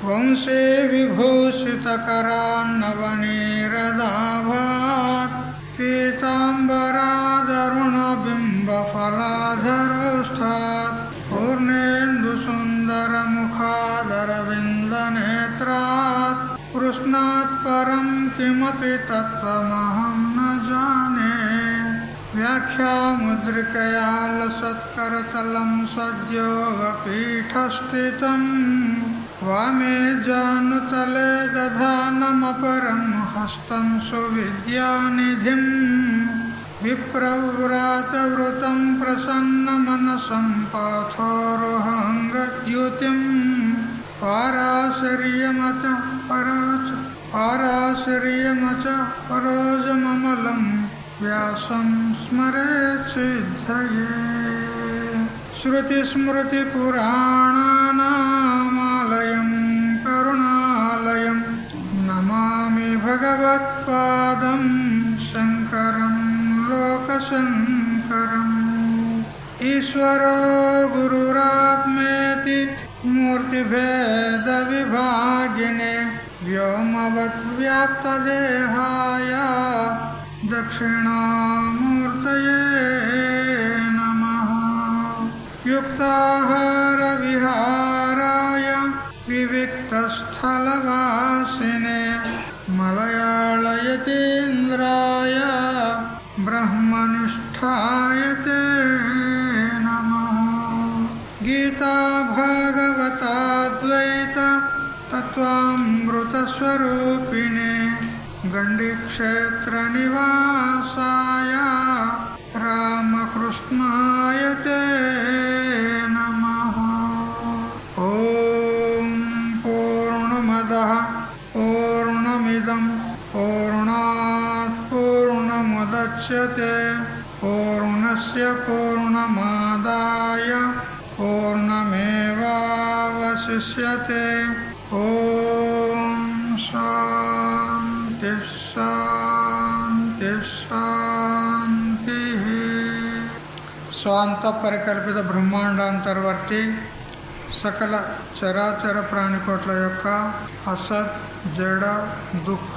వంశే విభూషితకరాన్నవనీరదాభాత్ పీతాంబరాదరుణబింబఫలాధరోష్ఠాత్ పూర్ణేందుసుందరముఖాదరవిందనేత్రాత్ కృష్ణాత్ పరం కిమపి తత్వమహం న జానే. వ్యాఖ్యాముద్రికయా లసత్కరతలం సద్యోగపీఠస్థితం వామే జానుతలే దధానమపరం హస్తం సువిద్యానిధిం. విప్రవ్రాతవృతం ప్రసన్నమనసం పాథోరుహంగద్యుతిం. పారాశర్యమచ పరోజమమలం వ్యాసం స్మరేత్ సిద్ధయే. శృతిస్మృతిపురాణానామాలయం కరుణాలయం నమామి భగవత్పాదం శంకరం లోకశంకరం. ఈశ్వరో గురురాత్మేతి మూర్తిభేద విభాగినే వ్యోమవద్వ్యాప్తదేహాయ దక్షిణామూర్తయే నమః. యుక్తాహార విహారాయ వివిక్తస్థలవాసినే మలయాళయతీంద్రాయ బ్రహ్మనిష్ఠాయ తే నమః. గీతా భాగవతాద్వైత తత్వామృతస్వరూపిణే గండిక్షేత్ర నివాసాయ రామకృష్ణాయ తే నమః. ఓం పూర్ణమదః పూర్ణమిదం పూర్ణాత్ పూర్ణముదచ్యతే పూర్ణస్య పూర్ణమాదాయ పూర్ణమేవావశిష్యతే. ఓం శాంతి శాంతి శాంతి. స్వాంత పరికల్పిత బ్రహ్మాండాంతర్వర్తి సకల చరాచర ప్రాణికోట్ల యొక్క అసత్ జడ దుఃఖ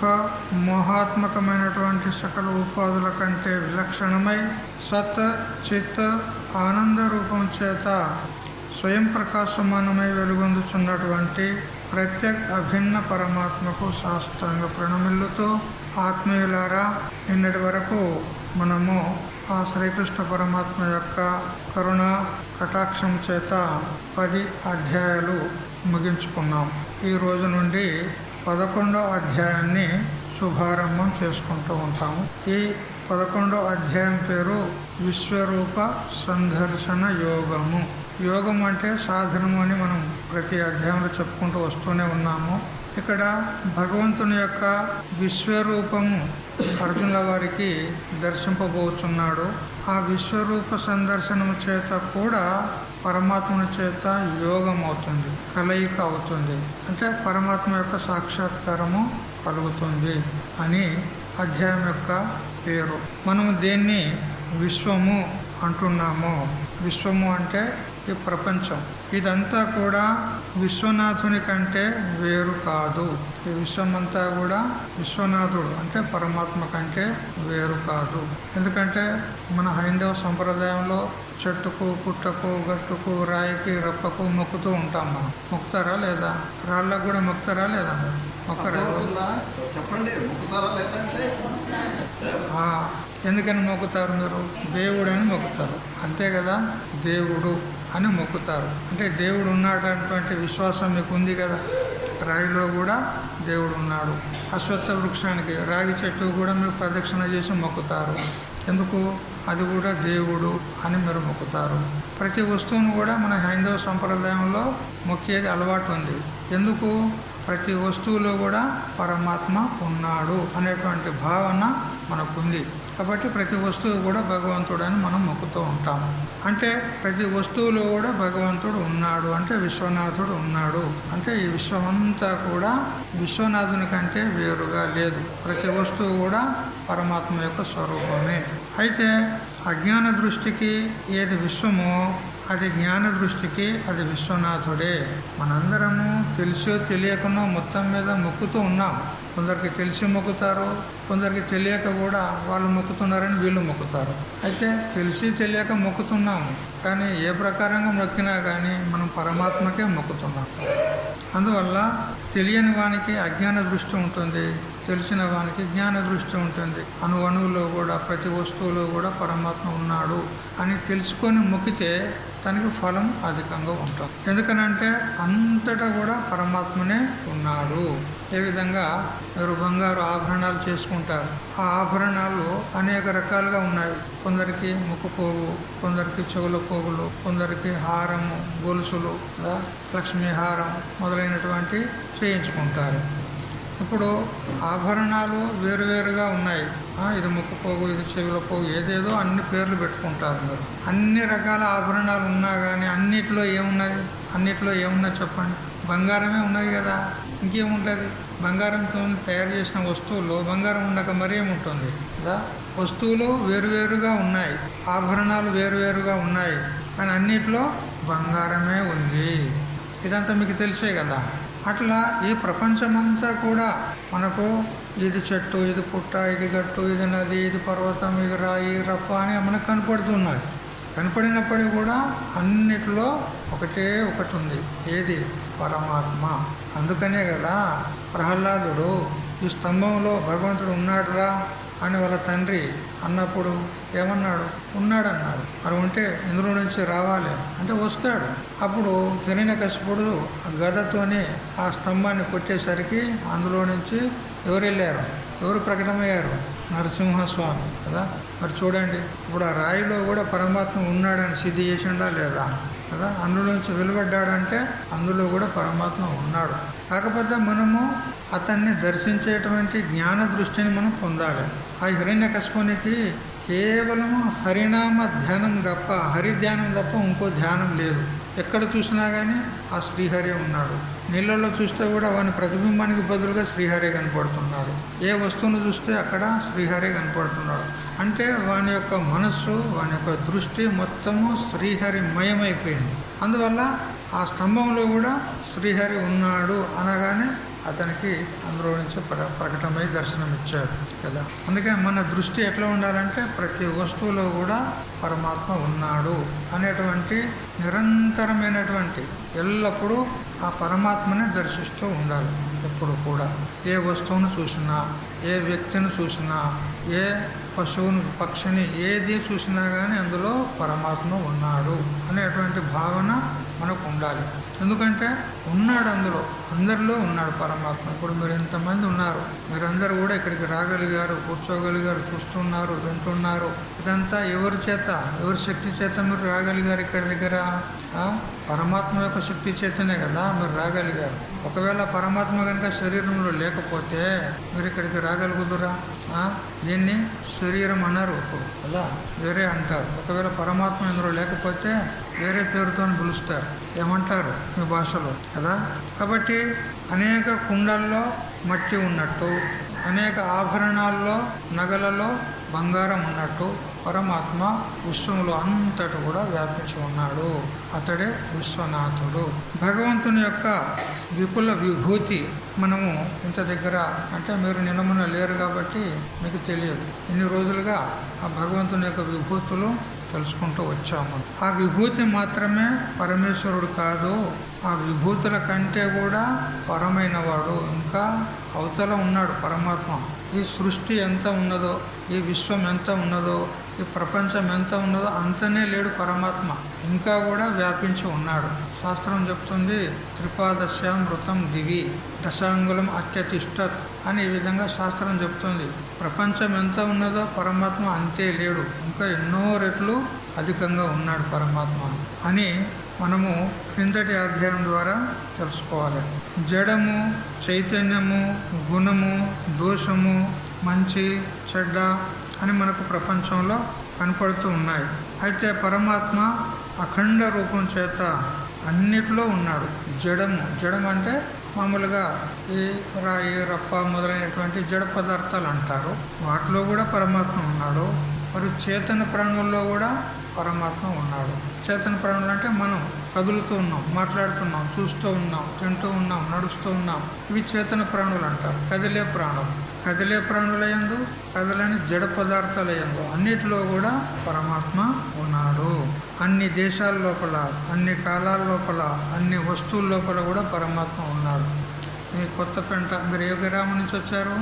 మోహాత్మకమైనటువంటి సకల ఉపాధుల కంటే విలక్షణమై సత్ చిత్ ఆనంద రూపం చేత స్వయం ప్రకాశమానమై వెలుగొందుచున్నటువంటి ప్రత్యేక అభిన్న పరమాత్మకు సాష్టాంగ ప్రణమిల్లుతూ ఆత్మీయులారా, నిన్నటి వరకు మనము ఆ శ్రీకృష్ణ పరమాత్మ యొక్క కరుణ కటాక్షం చేత 10 అధ్యాయాలు ముగించుకున్నాం. ఈ రోజు నుండి 11వ అధ్యాయాన్ని శుభారంభం చేసుకుంటూ ఉంటాము. ఈ 11వ అధ్యాయం పేరు విశ్వరూప సందర్శన యోగము. యోగం అంటే సాధనము అని మనం ప్రతి అధ్యాయంలో చెప్పుకుంటూ వస్తూనే ఉన్నాము. ఇక్కడ భగవంతుని యొక్క విశ్వరూపము అర్జునుల వారికి దర్శింపబోతున్నాడు. ఆ విశ్వరూప సందర్శనం చేత కూడా పరమాత్మని చేత యోగం అవుతుంది, కలయిక అవుతుంది. అంటే పరమాత్మ యొక్క సాక్షాత్కారము కలుగుతుంది అని అధ్యాయం యొక్క పేరు. మనము దేన్ని విశ్వము అంటున్నాము. విశ్వము అంటే ఈ ప్రపంచం. ఇదంతా కూడా విశ్వనాథుని కంటే వేరు కాదు. ఈ విశ్వమంతా కూడా విశ్వనాథుడు అంటే పరమాత్మ కంటే వేరు కాదు. ఎందుకంటే మన హైందవ సంప్రదాయంలో చెట్టుకు పుట్టకు గట్టుకు రాయికి రప్పకు మొక్కుతూ ఉంటాం. మనం మొక్కుతారా లేదా? రాళ్ళకు కూడా మొక్కుతారా లేదా? మీరు మొక్కరా? ఎందుకని మొక్కుతారు? మీరు దేవుడు అని మొక్కుతారు, అంతే కదా. దేవుడు అని మొక్కుతారు అంటే దేవుడు ఉన్నాడటువంటి విశ్వాసం మీకు ఉంది కదా. రాయిలో కూడా దేవుడు ఉన్నాడు. అశ్వత్థ వృక్షానికి రాగి చెట్టు కూడా మీరు ప్రదక్షిణ చేసి మొక్కుతారు. ఎందుకు? అది కూడా దేవుడు అని మీరు మొక్కుతారు. ప్రతి వస్తువును కూడా మన హైందవ సంప్రదాయంలో మొక్కేది అలవాటు ఉంది. ఎందుకు? ప్రతి వస్తువులో కూడా పరమాత్మ ఉన్నాడు అనేటువంటి భావన మనకుంది. కాబట్టి ప్రతి వస్తువు కూడా భగవంతుడు అని మనం మొక్కుతూ ఉంటాం. అంటే ప్రతి వస్తువులో కూడా భగవంతుడు ఉన్నాడు అంటే విశ్వనాథుడు ఉన్నాడు అంటే ఈ విశ్వమంతా కూడా విశ్వనాథుని కంటే వేరుగా లేదు. ప్రతి వస్తువు కూడా పరమాత్మ యొక్క స్వరూపమే. అయితే అజ్ఞాన దృష్టికి ఏది విశ్వమో అది జ్ఞాన దృష్టికి అది విశ్వనాథుడే. మనందరము తెలిసో తెలియకనో మొత్తం మీద మొక్కుతూ ఉన్నాం. కొందరికి తెలిసి మొక్కుతారు, కొందరికి తెలియక కూడా వాళ్ళు మొక్కుతున్నారని వీళ్ళు మొక్కుతారు. అయితే తెలిసి తెలియక మొక్కుతున్నాము, కానీ ఏ ప్రకారంగా మొక్కినా కానీ మనం పరమాత్మకే మొక్కుతున్నాం. అందువల్ల తెలియని వానికి అజ్ఞాన దృష్టి ఉంటుంది, తెలిసిన వానికి జ్ఞాన దృష్టి ఉంటుంది. అణువులో కూడా ప్రతి వస్తువులో కూడా పరమాత్మ ఉన్నాడు అని తెలుసుకొని మొక్కితే తనకి ఫలం అధికంగా ఉంటుంది. ఎందుకనంటే అంతటా కూడా పరమాత్మనే ఉన్నాడు. ఏ విధంగా మీరు బంగారు ఆభరణాలు చేసుకుంటారు, ఆ ఆభరణాలు అనేక రకాలుగా ఉన్నాయి. కొందరికి ముక్కు పోగు, కొందరికి చెవుల పోగులు, కొందరికి హారము, గొలుసులు, లక్ష్మీహారం మొదలైనటువంటి చేయించుకుంటారు. ఇప్పుడు ఆభరణాలు వేరువేరుగా ఉన్నాయి. ఇది ముక్కు పోగు, ఇది చెవుల పోగు, ఏదేదో అన్ని పేర్లు పెట్టుకుంటారు. మీరు అన్ని రకాల ఆభరణాలు ఉన్నా కానీ అన్నిట్లో ఏమున్నది? అన్నిట్లో ఏమున్నది చెప్పండి? బంగారమే ఉన్నది కదా, ఇంకేముంటుంది? బంగారంతో తయారు చేసిన వస్తువుల్లో బంగారం ఉండక మరేముంటుంది కదా. వస్తువులు వేరువేరుగా ఉన్నాయి, ఆభరణాలు వేరువేరుగా ఉన్నాయి, కానీ అన్నిట్లో బంగారమే ఉంది. ఇదంతా మీకు తెలిసే కదా. అట్లా ఈ ప్రపంచమంతా కూడా మనకు ఇది చెట్టు, ఇది పుట్ట, ఇది గట్టు, ఇది నది, ఇది పర్వతం, ఇది రాయి, రప్ప అని మనకు కనపడుతున్నది. కనపడినప్పటికీ కూడా అన్నిటిలో ఒకటే ఒకటి ఉంది. ఏది? పరమాత్మ. అందుకనే కదా ప్రహ్లాదుడు ఈ స్తంభంలో భగవంతుడు ఉన్నాడురా అని వాళ్ళ తండ్రి అన్నప్పుడు ఏమన్నాడు? ఉన్నాడన్నాడు. మరి ఉంటే ఇందులో నుంచి రావాలి అంటే వస్తాడు. అప్పుడు హిరణ్యకశిపుడు ఆ గదతోనే ఆ స్తంభాన్ని కొట్టేసరికి అందులో నుంచి ఎవరు వెళ్ళారు? ఎవరు ప్రకటమయ్యారు? నరసింహస్వామి కదా. మరి చూడండి, ఇప్పుడు ఆ రాయిలో కూడా పరమాత్మ ఉన్నాడని సిద్ధి చేసిండా లేదా కదా. అందులో నుంచి వెలువడ్డాడంటే అందులో కూడా పరమాత్మ ఉన్నాడు. కాకపోతే మనము అతన్ని దర్శించేటువంటి జ్ఞాన దృష్టిని మనం పొందాలి. ఆ హిరణ్యకశిపునికి కేవలం హరినామ ధ్యానం తప్ప, హరి ధ్యానం తప్ప ఇంకో ధ్యానం లేదు. ఎక్కడ చూసినా కానీ ఆ శ్రీహరి ఉన్నాడు. నీళ్ళల్లో చూస్తే కూడా వాని ప్రతిబింబానికి బదులుగా శ్రీహరి కనపడుతున్నాడు. ఏ వస్తువును చూస్తే అక్కడ శ్రీహరి కనపడుతున్నాడు. అంటే వాని యొక్క మనస్సు, వాని యొక్క దృష్టి మొత్తము శ్రీహరిమయమైపోయింది. అందువల్ల ఆ స్తంభంలో కూడా శ్రీహరి ఉన్నాడు అనగానే అతనికి అందులో నుంచి ప్రకటమై దర్శనమిచ్చాడు కదా. అందుకని మన దృష్టి ఎట్లా ఉండాలంటే ప్రతి వస్తువులో కూడా పరమాత్మ ఉన్నాడు అనేటువంటి నిరంతరమైనటువంటి ఎల్లప్పుడూ ఆ పరమాత్మనే దర్శిస్తూ ఉండాలి. ఎప్పుడు కూడా ఏ వస్తువును చూసినా, ఏ వ్యక్తిని చూసినా, ఏ పశువును, పక్షిని, ఏది చూసినా కానీ అందులో పరమాత్మ ఉన్నాడు అనేటువంటి భావన మనకు ఉండాలి. ఎందుకంటే ఉన్నాడు, అందులో అందరిలో ఉన్నాడు పరమాత్మ. ఇప్పుడు మీరు ఎంతమంది ఉన్నారు, మీరందరూ కూడా ఇక్కడికి రాగలిగారు, కూర్చోగలిగారు, చూస్తున్నారు, వింటున్నారు. ఇదంతా ఎవరి చేత, ఎవరి శక్తి చేత మీరు రాగలిగారు? ఇక్కడ దగ్గర పరమాత్మ యొక్క శక్తి చేతనే కదా మీరు రాగలిగారు. ఒకవేళ పరమాత్మ కనుక శరీరంలో లేకపోతే మీరు ఇక్కడికి రాగలుగుదురా? దీన్ని శరీరం అన్నారు అలా, వేరే అంటారు. ఒకవేళ పరమాత్మ ఇందులో లేకపోతే వేరే పేరుతో పిలుస్తారు. ఏమంటారు మీ భాషలో కదా. కాబట్టి అనేక కుండల్లో మట్టి ఉన్నట్టు, అనేక ఆభరణాల్లో, నగలలో బంగారం ఉన్నట్టు పరమాత్మ విశ్వంలో అంతటా కూడా వ్యాపించి ఉన్నాడు. అతడే విశ్వనాథుడు. భగవంతుని యొక్క విపుల విభూతి మనము ఇంత దగ్గర అంటే మీరు నిన్నమొన్న లేరు కాబట్టి మీకు తెలియదు. ఇన్ని రోజులుగా ఆ భగవంతుని యొక్క విభూతులు తెలుసుకుంటూ వచ్చాము. ఆ విభూతి మాత్రమే పరమేశ్వరుడు కాదు, ఆ విభూతుల కంటే కూడా పరమైన వాడు ఇంకా అవతల ఉన్నాడు పరమాత్మ. ఈ సృష్టి ఎంత ఉన్నదో, ఈ విశ్వం ఎంత ఉన్నదో, ఈ ప్రపంచం ఎంత ఉన్నదో అంతనే లేడు పరమాత్మ, ఇంకా కూడా వ్యాపించి ఉన్నాడు. శాస్త్రం చెప్తుంది త్రిపాదశ్యామృతం దివి దశాంగులం అత్యతిష్టత్ అని ఈ విధంగా శాస్త్రం చెప్తుంది. ప్రపంచం ఎంత ఉన్నదో పరమాత్మ అంతే లేడు, ఇంకా ఎన్నో రెట్లు అధికంగా ఉన్నాడు పరమాత్మ అని మనము క్రిందటి అధ్యాయం ద్వారా తెలుసుకోవాలి. జడము, చైతన్యము, గుణము, దోషము, మంచి, చెడ్డ అని మనకు ప్రపంచంలో కనపడుతూ ఉన్నాయి. అయితే పరమాత్మ అఖండ రూపం చేత అన్నిట్లో ఉన్నాడు. జడం అంటే మామూలుగా ఈ రాయి, రప్ప మొదలైనటువంటి జడ పదార్థాలు అంటారు. వాటిలో కూడా పరమాత్మ ఉన్నాడు. మరి చేతన ప్రాణుల్లో కూడా పరమాత్మ ఉన్నాడు. చేతన ప్రాణులు అంటే మనం కదులుతూ ఉన్నాం, మాట్లాడుతున్నాం, చూస్తూ ఉన్నాం, తింటూ ఉన్నాం, నడుస్తూ ఉన్నాం. ఇవి చేతన ప్రాణులు అంటారు. కదిలే ప్రాణులు. కదిలే ప్రాణుల యందు, కదలని జడ పదార్థాల యందు అన్నిటిలో కూడా పరమాత్మ ఉన్నాడు. అన్ని దేశాల లోపల, అన్ని కాలాల లోపల, అన్ని వస్తువుల లోపల కూడా పరమాత్మ ఉన్నాడు. మీ కొత్తపేంట, మీరు ఏ గ్రామం నుంచి వచ్చారు?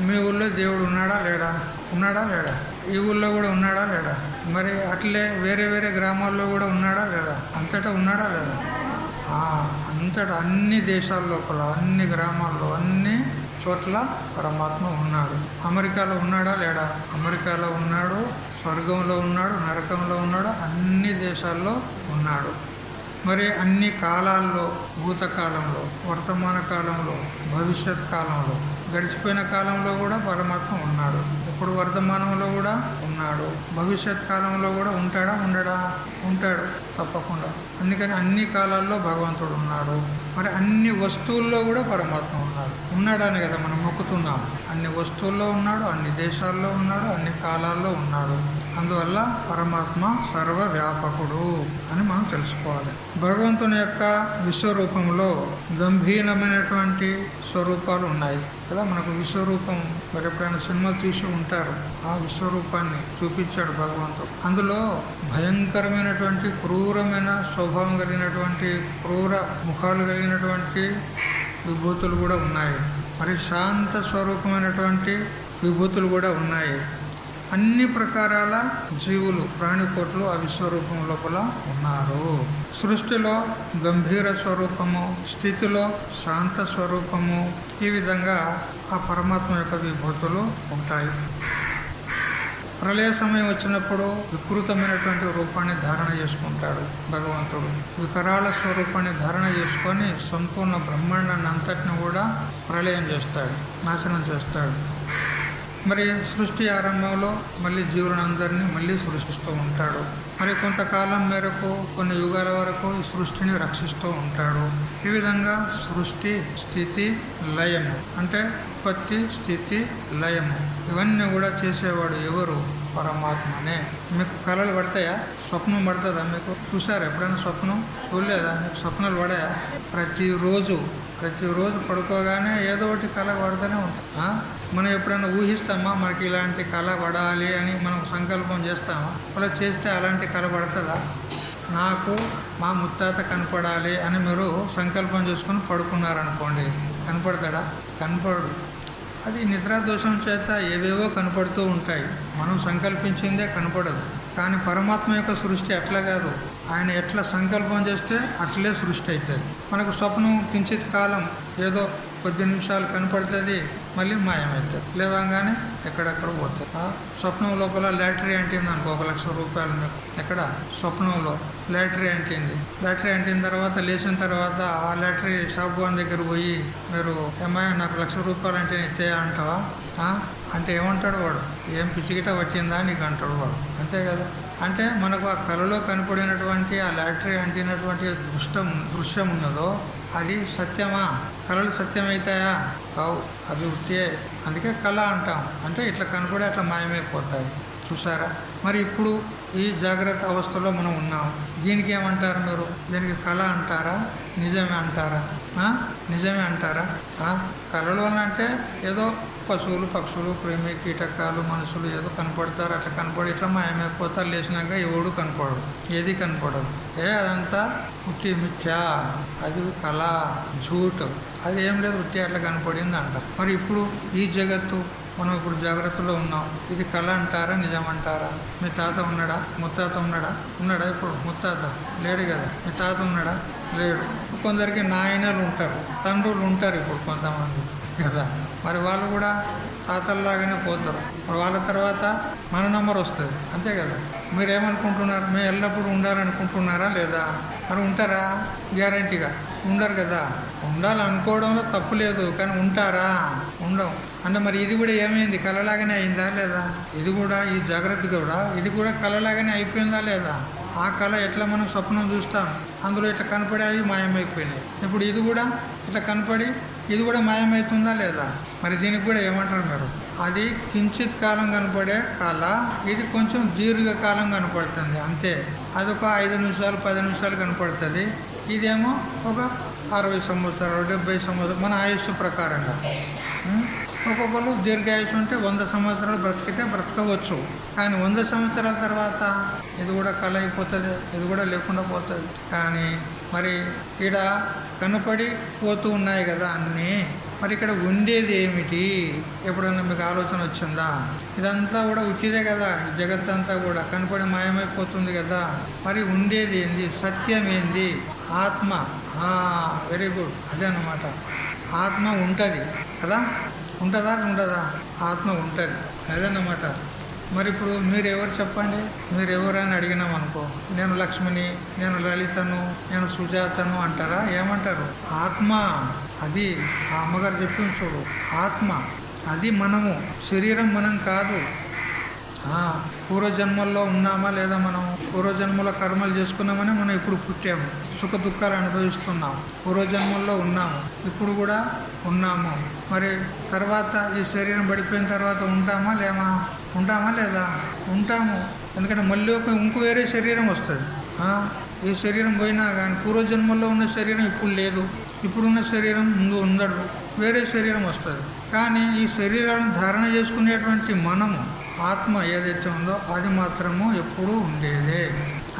మీ ఊళ్ళో దేవుడు ఉన్నాడా లేడా? ఉన్నాడా లేడా? ఈ ఊళ్ళో కూడా ఉన్నాడా లేడా? మరి అట్లే వేరే వేరే గ్రామాల్లో కూడా ఉన్నాడా లేడా? అంతటా ఉన్నాడా లేదా? అంతటా అన్ని దేశాల లోపల, అన్ని గ్రామాల్లో, అన్ని చోట్ల పరమాత్మ ఉన్నాడు. అమెరికాలో ఉన్నాడా లేడా? అమెరికాలో ఉన్నాడు, స్వర్గంలో ఉన్నాడు, నరకంలో ఉన్నాడు, అన్ని దేశాల్లో ఉన్నాడు. మరి అన్ని కాలాల్లో, భూతకాలంలో, వర్తమాన కాలంలో, భవిష్యత్ కాలంలో, గడిచిపోయిన కాలంలో కూడా పరమాత్మ ఉన్నాడు. ఇప్పుడు వర్తమానంలో కూడా ఉన్నాడు. భవిష్యత్ కాలంలో కూడా ఉంటాడా? ఉండడా? ఉంటాడు తప్పకుండా. అందుకని అన్ని కాలాల్లో భగవంతుడు ఉన్నాడు. మరి అన్ని వస్తువుల్లో కూడా పరమాత్మ ఉన్నాడని కదా మనం మొక్కుతున్నాం. అన్ని వస్తువుల్లో ఉన్నాడు, అన్ని దేశాల్లో ఉన్నాడు, అన్ని కాలాల్లో ఉన్నాడు. అందువల్ల పరమాత్మ సర్వవ్యాపకుడు అని మనం తెలుసుకోవాలి. భగవంతుని యొక్క విశ్వరూపంలో గంభీరమైనటువంటి స్వరూపాలు ఉన్నాయి కదా. మనకు విశ్వరూపం మరి ఎప్పుడైనా సినిమా తీసి ఉంటారు, ఆ విశ్వరూపాన్ని చూపించాడు భగవంతుడు. అందులో భయంకరమైనటువంటి క్రూరమైన స్వభావం కలిగినటువంటి, క్రూర ముఖాలు కలిగినటువంటి విభూతులు కూడా ఉన్నాయి. మరి శాంత స్వరూపమైనటువంటి విభూతులు కూడా ఉన్నాయి. అన్ని ప్రకారాల జీవులు, ప్రాణికోట్లు ఆ విశ్వరూపం లోపల ఉన్నారు. సృష్టిలో గంభీర స్వరూపము, స్థితిలో శాంత స్వరూపము, ఈ విధంగా ఆ పరమాత్మ యొక్క విభూతులు ఉంటాయి. ప్రళయ సమయం వచ్చినప్పుడు వికృతమైనటువంటి రూపాన్ని ధారణ చేసుకుంటాడు భగవంతుడు. వికరాల స్వరూపాన్ని ధారణ చేసుకొని సంపూర్ణ బ్రహ్మాండాన్ని అంతటిని కూడా ప్రళయం చేస్తాడు, నాశనం చేస్తాడు. మరి సృష్టి ఆరంభంలో మళ్ళీ జీవులందరినీ మళ్ళీ సృష్టిస్తూ ఉంటాడు. మరి కొంతకాలం మేరకు, కొన్ని యుగాల వరకు ఈ సృష్టిని రక్షిస్తూ ఉంటాడు. ఈ విధంగా సృష్టి, స్థితి, లయము అంటే ఉత్పత్తి, స్థితి, లయము ఇవన్నీ కూడా చేసేవాడు ఎవరు? పరమాత్మనే. మీకు కళలు పడతాయా? స్వప్నం పడుతుందా? మీకు చూసారా ఎప్పుడైనా స్వప్నం? చూడలేదా? మీకు స్వప్నాలు పడాయా? ప్రతిరోజు పడుకోగానే ఏదో ఒకటి కళ పడుతూనే ఉంటాం. మనం ఎప్పుడైనా ఊహిస్తామా మనకి ఇలాంటి కళ పడాలి అని మనం సంకల్పం చేస్తామా? అలా చేస్తే అలాంటి కళ పడుతుందా? నాకు మా ముత్తాత కనపడాలి అని మీరు సంకల్పం చేసుకొని పడుకున్నారనుకోండి, కనపడతాడా? కనపడు. అది నిద్రాదోషం చేత ఏవేవో కనపడుతూ ఉంటాయి. మనం సంకల్పించిందే కనపడదు. కానీ పరమాత్మ యొక్క సృష్టి అట్లా కాదు. ఆయన ఎట్లా సంకల్పం చేస్తే అట్లే సృష్టి అవుతుంది. మనకు స్వప్నం కించిత్ కాలం ఏదో కొద్ది నిమిషాలు కనపడుతుంది, మళ్ళీ మాయమవుతుంది. లేవగానే ఎక్కడెక్కడ పోతుంది. స్వప్నం లోపల లాటరీ అంటింది అనుకో, 1,00,000 రూపాయలు మీకు ఎక్కడ స్వప్నంలో లాటరీ అంటింది. లాటరీ అంటిన తర్వాత లేచిన తర్వాత ఆ లాటరీ షాప్ వన్ దగ్గర పోయి, మీరు ఏమాయ నాకు 1,00,000 రూపాయలు అంటే ఇస్తే అంటావా? అంటే ఏమంటాడు వాడు? ఏం పిచ్చిగిట పట్టిందా నీకు అంటాడు వాడు. అంతే కదా. అంటే మనకు ఆ కళలో కనపడినటువంటి ఆ లాటరీ అంటినటువంటి దృశ్యం ఉన్నదో అది సత్యమా? కళలు సత్యమవుతాయా? కావు, అవి ఉట్టే. అందుకే కళ అంటాం. అంటే ఇట్లా కనపడి అట్లా మాయమైపోతాయి. చూసారా? మరి ఇప్పుడు ఈ జాగ్రత్త అవస్థలో మనం ఉన్నాం. దీనికి ఏమంటారు మీరు? దీనికి కళ అంటారా? నిజమే అంటారా? నిజమే అంటారా? కళలో అంటే ఏదో పశువులు, పక్షులు, క్రిమి కీటకాలు, మనుషులు ఏదో కనపడతారు. అట్లా కనపడి ఇట్లా మాయమైపోతారు. లేచినాక ఎవడు కనపడదు, ఏది కనపడదు. అదంతా ఉట్టి మిథ్యా, అది కళ, జూట్, అది ఏం లేదు, ఉట్టి అట్లా కనపడింది అంటారు. మరి ఇప్పుడు ఈ జగత్తు మనం ఇప్పుడు జాగ్రత్తలో ఉన్నాం. ఇది కళ అంటారా? నిజం అంటారా? మీ తాత ఉన్నాడా? ముత్తాత ఉన్నాడా? ఇప్పుడు ముత్తాత లేడు కదా. మీ తాత ఉన్నాడా? లేడు. కొందరికి నాయనలు ఉంటారు, తండ్రులు ఉంటారు. ఇప్పుడు కొంతమంది కదా. మరి వాళ్ళు కూడా తాతల్లాగానే పోతారు. మరి వాళ్ళ తర్వాత మన నంబర్ వస్తుంది, అంతే కదా. మీరేమనుకుంటున్నారు? మేము ఎల్లప్పుడూ ఉండాలనుకుంటున్నారా లేదా? మరి ఉంటారా? గ్యారంటీగా ఉండరు కదా. ఉండాలనుకోవడంలో తప్పు లేదు, కానీ ఉంటారా? ఉండవు. అంటే మరి ఇది కూడా ఏమైంది? కలలాగానే అయిందా లేదా? ఇది కూడా, ఈ జాగ్రత్త కూడా, ఇది కూడా కలలాగానే అయిపోయిందా లేదా? ఆ కళ ఎట్లా మనం స్వప్నం చూస్తాం, అందులో ఇట్లా కనపడి అవి మాయమైపోయినాయి. ఇప్పుడు ఇది కూడా ఇట్లా కనపడి ఇది కూడా మాయమవుతుందా లేదా? మరి దీనికి కూడా ఏమంటారు మీరు? అది కించిత్ కాలం కనపడే కళ, ఇది కొంచెం దీర్ఘకాలం కనపడుతుంది అంతే. అదొక 5 నిమిషాలు 10 నిమిషాలు కనపడుతుంది. ఇదేమో ఒక 60 సంవత్సరాలు 70 సంవత్సరాలు మన ఆయుష్ ప్రకారంగా. ఒక్కొక్కరు దీర్ఘాయుష్ ఉంటే 100 సంవత్సరాలు బ్రతికితే బ్రతకవచ్చు. కానీ 100 సంవత్సరాల తర్వాత ఇది కూడా కళ అయిపోతుంది, ఇది కూడా లేకుండా పోతుంది. కానీ మరి ఇక్కడ కనపడి పోతూ ఉన్నాయి కదా అన్నీ. మరి ఇక్కడ ఉండేది ఏమిటి? ఎప్పుడన్నా మీకు ఆలోచన వచ్చిందా? ఇదంతా కూడా ఉట్టిదే కదా. ఈ జగత్తంతా కూడా కనపడి మాయమైపోతుంది కదా. మరి ఉండేది ఏంది? సత్యం ఏంది? ఆత్మ. వెరీ గుడ్, అదే అన్నమాట. ఆత్మ ఉంటుంది కదా. ఉంటుందా? ఉండదా? ఆత్మ ఉంటుంది, అదన్నమాట. మరి ఇప్పుడు మీరు ఎవరు చెప్పండి? మీరు ఎవరని అడిగినామనుకో, నేను లక్ష్మిని, నేను లలితను, నేను సుజాతను అంటారా? ఏమంటారు? ఆత్మ. అది ఆ అమ్మగారు చెప్పింది చూడు, ఆత్మ. అది మనము, శరీరం మనం కాదు. పూర్వజన్మల్లో ఉన్నామా లేదా? మనం పూర్వజన్మలో కర్మలు చేసుకున్నామని మనం ఇప్పుడు పుట్టాము, సుఖ దుఃఖాలు అనుభవిస్తున్నాం. పూర్వజన్మల్లో ఉన్నాము, ఇప్పుడు కూడా ఉన్నాము. మరి తర్వాత ఈ శరీరం పడిపోయిన తర్వాత ఉంటామా లేదా? ఉంటాము. ఎందుకంటే మళ్ళీ ఇంకో వేరే శరీరం వస్తుంది. ఈ శరీరం పోయినా కానీ పూర్వజన్మల్లో ఉన్న శరీరం ఇప్పుడు లేదు, ఇప్పుడున్న శరీరం ముందు ఉండడు, వేరే శరీరం వస్తుంది. కానీ ఈ శరీరాలను ధారణ చేసుకునేటువంటి మనము, ఆత్మ ఏదైతే ఉందో అది మాత్రము ఎప్పుడూ ఉండేదే.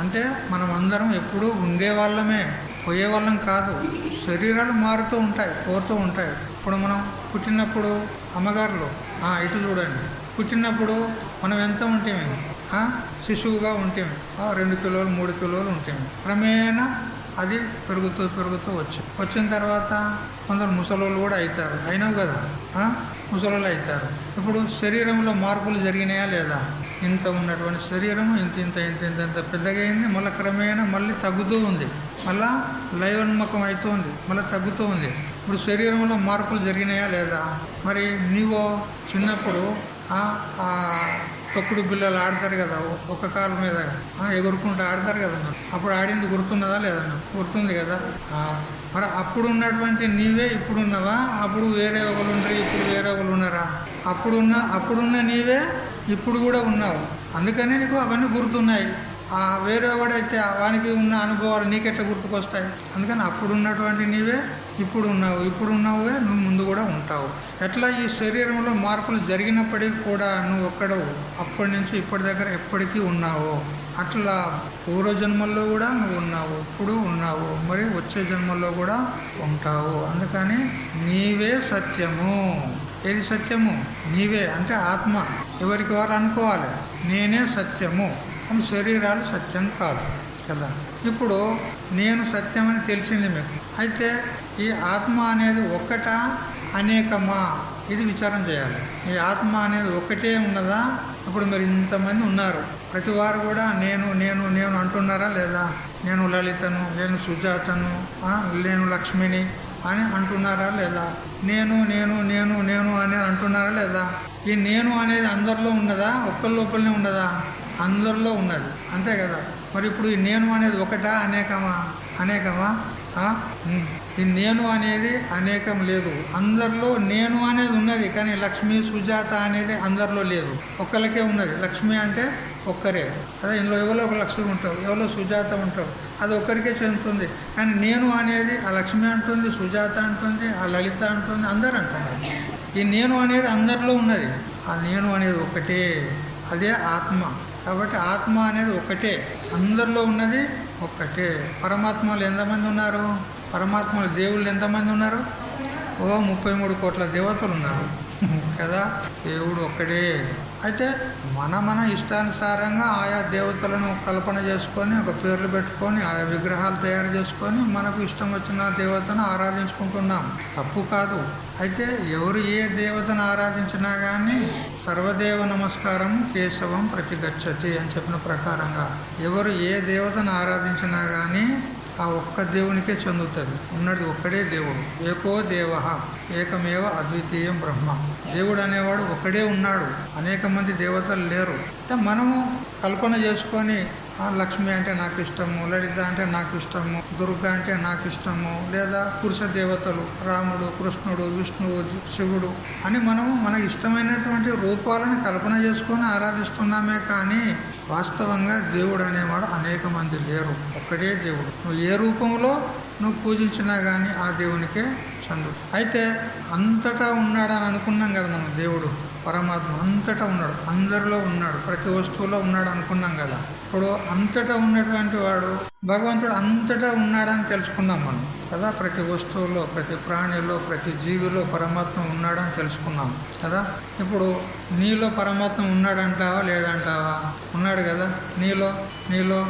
అంటే మనం అందరం ఎప్పుడూ ఉండేవాళ్ళమే, పోయేవాళ్ళం కాదు. శరీరాలు మారుతూ ఉంటాయి, పోతూ ఉంటాయి. ఇప్పుడు మనం పుట్టినప్పుడు అమ్మగారులు ఇటు చూడండి, పుట్టినప్పుడు మనం ఎంత ఉంటాము? శిశువుగా ఉంటాము, 2 కిలోలు 3 కిలోలు ఉంటాము. క్రమేణా అది పెరుగుతూ వచ్చిన తర్వాత కొందరు ముసలోళ్ళు కూడా అవుతారు. అయినావు కదా, ముసలోళ్ళు అవుతారు. ఇప్పుడు శరీరంలో మార్పులు జరిగినాయా లేదా? ఇంత ఉన్నటువంటి శరీరము ఇంత పెద్దగా అయింది, మళ్ళీ క్రమేణా మళ్ళీ తగ్గుతూ ఉంది, మళ్ళా లయోన్ముఖం అవుతుంది, మళ్ళీ తగ్గుతూ ఉంది. ఇప్పుడు శరీరంలో మార్పులు జరిగినాయా లేదా? మరి నీవు చిన్నప్పుడు తొక్కుడు బిల్లలు ఆడతారు కదా, ఒక కాలు మీద ఎగురుకుంటూ ఆడతారు కదా. అప్పుడు ఆడింది గుర్తున్నదా లేదా? గుర్తుంది కదా. మరి అప్పుడు ఉన్నటువంటి నీవే ఇప్పుడు ఉన్నావా? అప్పుడు వేరే ఒకరు ఉండరు, ఇప్పుడు వేరే ఒకరు ఉన్నారా? అప్పుడున్న నీవే ఇప్పుడు కూడా ఉన్నావు, అందుకని నీకు అవన్నీ గుర్తున్నాయి. వేరే ఒకడైతే వానికి ఉన్న అనుభవాలు నీకెట్లా గుర్తుకొస్తాయి? అందుకని అప్పుడున్నటువంటి నీవే ఇప్పుడు ఉన్నావుగా, నువ్వు ముందు కూడా ఉంటావు. ఎట్లా ఈ శరీరంలో మార్పులు జరిగినప్పటికీ కూడా నువ్వు ఒక్కడవు, అప్పటి నుంచి ఇప్పటి దగ్గర ఎప్పటికీ ఉన్నావు. అట్లా పూర్వజన్మల్లో కూడా నువ్వు ఉన్నావు, ఇప్పుడు ఉన్నావు, మరి వచ్చే జన్మల్లో కూడా ఉంటావు. అందుకని నీవే సత్యము. ఏది సత్యము? నీవే అంటే ఆత్మ. ఎవరికి వారు అనుకోవాలి నేనే సత్యము అని. శరీరాలు సత్యం కాదు కదా. ఇప్పుడు నేను సత్యం అని తెలిసింది మీకు. అయితే ఈ ఆత్మ అనేది ఒక్కటా అనేకమా? ఇది విచారం చేయాలి. ఈ ఆత్మ అనేది ఒకటే ఉన్నదా? ఇప్పుడు మరి ఇంతమంది ఉన్నారు, ప్రతి వారు కూడా నేను నేను నేను అంటున్నారా లేదా? నేను లలితను, నేను సుజాతను, నేను లక్ష్మిని అని అంటున్నారా లేదా? నేను నేను నేను నేను అని అంటున్నారా లేదా? ఈ నేను అనేది అందరిలో ఉన్నదా? ఒక్కరి లోపలనే ఉన్నదా? అందరిలో ఉన్నది, అంతే కదా. మరి ఇప్పుడు ఈ నేను అనేది ఒకటా అనేకమా? ఈ నేను అనేది అనేకం లేదు, అందరిలో నేను అనేది ఉన్నది. కానీ లక్ష్మి సుజాత అనేది అందరిలో లేదు, ఒక్కరికే ఉన్నది. లక్ష్మి అంటే ఒక్కరే, అదే ఇందులో ఎవరో ఒక లక్ష్మి ఉంటారు, ఎవరో సుజాత ఉంటారు, అది ఒక్కరికే చెందుతుంది. కానీ నేను అనేది ఆ లక్ష్మి అంటుంది, సుజాత అంటుంది, ఆ లలిత అంటుంది, అందరు అంటున్నారు. ఈ నేను అనేది అందరిలో ఉన్నది, ఆ నేను అనేది ఒకటే, అదే ఆత్మ. కాబట్టి ఆత్మ అనేది ఒకటే, అందరిలో ఉన్నది ఒక్కటే. పరమాత్మలు ఎంతమంది ఉన్నారు? పరమాత్మలు దేవుళ్ళు ఎంతమంది ఉన్నారు? 33 కోట్ల దేవతలు ఉన్నారు. కదా. దేవుడు ఒక్కడే. అయితే మన ఇష్టానుసారంగా ఆయా దేవతలను కల్పన చేసుకొని ఒక పేర్లు పెట్టుకొని ఆయా విగ్రహాలు తయారు చేసుకొని మనకు ఇష్టం వచ్చిన దేవతను ఆరాధించుకుంటున్నాం. తప్పు కాదు. అయితే ఎవరు ఏ దేవతను ఆరాధించినా కానీ సర్వదేవ నమస్కారం కేశవం ప్రతిగచ్చతి అని చెప్పిన ప్రకారంగా ఎవరు ఏ దేవతను ఆరాధించినా కానీ ఆ ఒక్క దేవునికే చెందుతుంది. ఉన్నది ఒక్కడే దేవుడు. ఏకో దేవ ఏకమేవ అద్వితీయం బ్రహ్మ. దేవుడు అనేవాడు ఒక్కడే ఉన్నాడు. అనేక మంది దేవతలు లేరు. అయితే మనము కల్పన చేసుకొని లక్ష్మి అంటే నాకు ఇష్టము, లలిత అంటే నాకు ఇష్టము, దుర్గా అంటే నాకు ఇష్టము, లేదా పురుష దేవతలు రాముడు, కృష్ణుడు, విష్ణువు, శివుడు అని మనము మనకు ఇష్టమైనటువంటి రూపాలను కల్పన చేసుకొని ఆరాధిస్తున్నామే. కానీ వాస్తవంగా దేవుడు అనేవాడు అనేక మంది లేరు. ఒక్కడే దేవుడు. నువ్వు ఏ రూపంలో నువ్వు పూజించినా కానీ ఆ దేవునికే చందు. అయితే అంతటా ఉన్నాడని అనుకున్నాం కదా మనం. దేవుడు పరమాత్మ అంతటా ఉన్నాడు, అందరిలో ఉన్నాడు, ప్రతి వస్తువులో ఉన్నాడు అనుకున్నాం కదా. ఇప్పుడు అంతటా ఉన్నటువంటి వాడు భగవంతుడు అంతటా ఉన్నాడని తెలుసుకున్నాం మనం కదా. ప్రతి వస్తువులో, ప్రతి ప్రాణిలో, ప్రతి జీవిలో పరమాత్మ ఉన్నాడని తెలుసుకున్నాం కదా. ఇప్పుడు నీలో పరమాత్మ ఉన్నాడంటావా లేదంటావా? ఉన్నాడు కదా. నీలో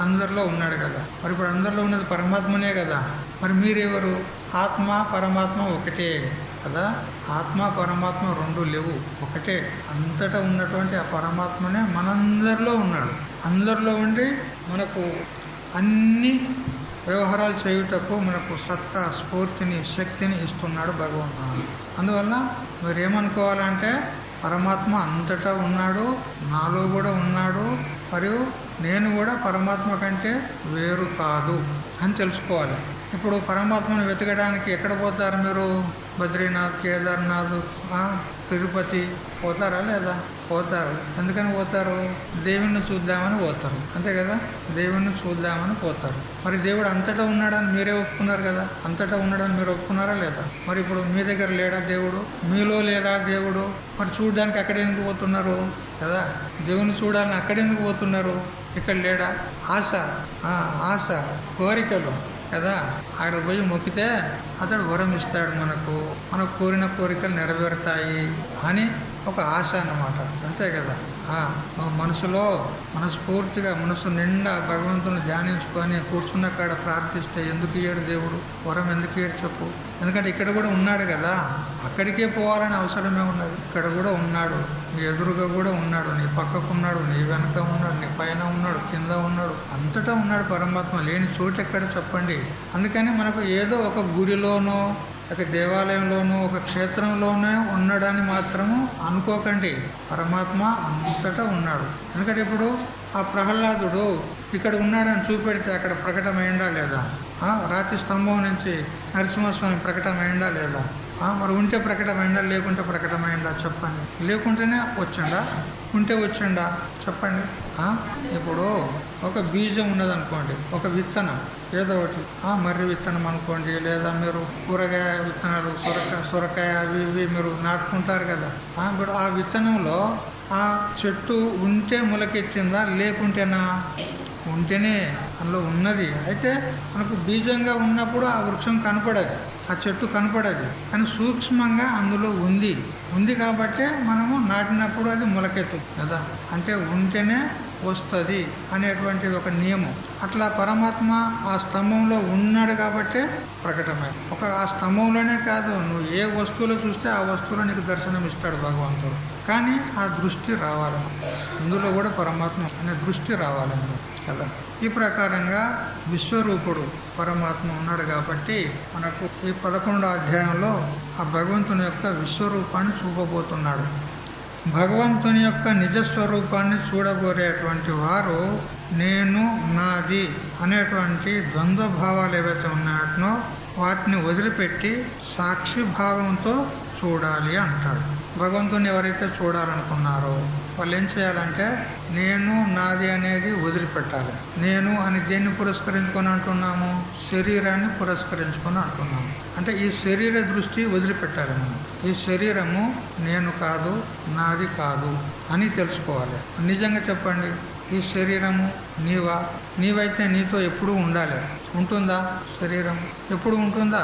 అందరిలో ఉన్నాడు కదా. మరి ఇప్పుడు అందరిలో ఉన్నది పరమాత్మనే కదా. మరి మీరెవరు? ఆత్మ పరమాత్మ ఒకటే కదా. ఆత్మ పరమాత్మ రెండు లేవు, ఒకటే. అంతటా ఉన్నటువంటి ఆ పరమాత్మనే మనందరిలో ఉన్నాడు. అందరిలో ఉండి మనకు అన్ని వ్యవహారాలు చేయుటకు మనకు సత్తా, స్ఫూర్తిని, శక్తిని ఇస్తున్నాడు భగవంతుడు. అందువల్ల మీరేమనుకోవాలంటే పరమాత్మ అంతటా ఉన్నాడు, నాలో కూడా ఉన్నాడు, మరియు నేను కూడా పరమాత్మ కంటే వేరు కాదు అని తెలుసుకోవాలి. ఇప్పుడు పరమాత్మను వెతకడానికి ఎక్కడ పోతారు మీరు? బద్రీనాథ్, కేదార్నాథ్, తిరుపతి పోతారా లేదా? పోతారు. ఎందుకని పోతారు? దేవుణ్ణి చూద్దామని పోతారు, అంతే కదా. దేవుణ్ణి చూద్దామని పోతారు. మరి దేవుడు అంతటా ఉన్నాడని మీరే ఒప్పుకున్నారు కదా. అంతటా ఉన్నాడని మీరు ఒప్పుకున్నారా లేదా? మరి ఇప్పుడు మీ దగ్గర లేడా దేవుడు? మీలో లేడా దేవుడు? మరి చూడడానికి అక్కడ ఎందుకు పోతున్నారు కదా? దేవుని చూడాలని అక్కడ ఎందుకు పోతున్నారు? ఇక్కడ లేడా? ఆశ, కోరికలు కదా. అక్కడ పోయి మొక్కితే అతడు వరం ఇస్తాడు, మనకు కోరిన కోరికలు నెరవేరుతాయి అని ఒక ఆశ అన్నమాట, అంతే కదా. మనసులో మనస్ఫూర్తిగా మనసు నిండా భగవంతుని ధ్యానించుకొని కూర్చున్న కాడ ప్రార్థిస్తే ఎందుకు ఇయ్యాడు దేవుడు? వరం ఎందుకు ఇయ్యాడు చెప్పు? ఎందుకంటే ఇక్కడ కూడా ఉన్నాడు కదా. అక్కడికే పోవాలని అవసరమే ఉన్నది. ఇక్కడ కూడా ఉన్నాడు, నీ ఎదురుగా కూడా ఉన్నాడు, నీ పక్కకు ఉన్నాడు, నీ వెనక ఉన్నాడు, నీ పైన ఉన్నాడు, కింద ఉన్నాడు, అంతటా ఉన్నాడు పరమాత్మ. లేని చోటు ఎక్కడ చెప్పండి? అందుకని మనకు ఏదో ఒక గుడిలోనో, ఒక దేవాలయంలోనూ, ఒక క్షేత్రంలోనే ఉన్నాడని మాత్రము అనుకోకండి. పరమాత్మ అంతటా ఉన్నాడు. ఎందుకంటే ఇప్పుడు ఆ ప్రహ్లాదుడు ఇక్కడ ఉన్నాడని చూపెడితే అక్కడ ప్రకటమైందా లేదా? రాతి స్తంభం నుంచి నరసింహస్వామి ప్రకటమైందా లేదా? మరి ఉంటే ప్రకటమైందా, లేకుంటే ప్రకటమైందా చెప్పండి. లేకుంటేనే వచ్చిండా, ఉంటే వచ్చిండా చెప్పండి. ఇప్పుడు ఒక బీజం ఉన్నదనుకోండి, ఒక విత్తనం ఏదో ఒకటి, మర్రి విత్తనం అనుకోండి, లేదా మీరు కూరగాయ విత్తనాలు, సొరకాయ అవి ఇవి మీరు నాటుకుంటారు కదా. ఇప్పుడు ఆ విత్తనంలో ఆ చెట్టు ఉంటే మొలకెత్తిందా, లేకుంటేనా? ఉంటేనే అందులో ఉన్నది. అయితే మనకు బీజంగా ఉన్నప్పుడు ఆ వృక్షం కనపడదు, ఆ చెట్టు కనపడదు, కానీ సూక్ష్మంగా అందులో ఉంది కాబట్టి మనము నాటినప్పుడు అది మొలకెత్తు కదా. అంటే ఉంటేనే వస్తుంది అనేటువంటిది ఒక నియమం. అట్లా పరమాత్మ ఆ స్తంభంలో ఉన్నాడు కాబట్టి ప్రకటమైన ఆ స్తంభంలోనే కాదు, నువ్వు ఏ వస్తువులో చూస్తే ఆ వస్తువులో నీకు దర్శనం ఇస్తాడు భగవంతుడు. కానీ ఆ దృష్టి రావాలి, ఇందులో కూడా పరమాత్మ అనే దృష్టి రావాలి కదా. ఈ ప్రకారంగా విశ్వరూపుడు పరమాత్మ ఉన్నాడు కాబట్టి మనకు ఈ 11వ అధ్యాయంలో ఆ భగవంతుని యొక్క విశ్వరూపాన్ని చూపబోతున్నాడు. భగవంతుని యొక్క నిజస్వరూపాన్ని చూడగోరేటువంటి వారు నేను, నాది అనేటువంటి ద్వంద్వ భావాలు ఏవైతే ఉన్నాయో వాటిని వదిలిపెట్టి సాక్షి భావంతో చూడాలి అంటాడు. భగవంతుని ఎవరైతే చూడాలనుకున్నారో వాళ్ళు ఏం చేయాలంటే నేను, నాది అనేది వదిలిపెట్టాలి. నేను అని దేన్ని పురస్కరించుకొని అంటున్నాము? శరీరాన్ని పురస్కరించుకొని అంటున్నాము. అంటే ఈ శరీర దృష్టి వదిలిపెట్టాలి మనం. ఈ శరీరము నేను కాదు, నాది కాదు అని తెలుసుకోవాలి. నిజంగా చెప్పండి, ఈ శరీరము నీవైతే నీతో ఎప్పుడూ ఉండాలి. ఉంటుందా? శరీరం ఎప్పుడు ఉంటుందా?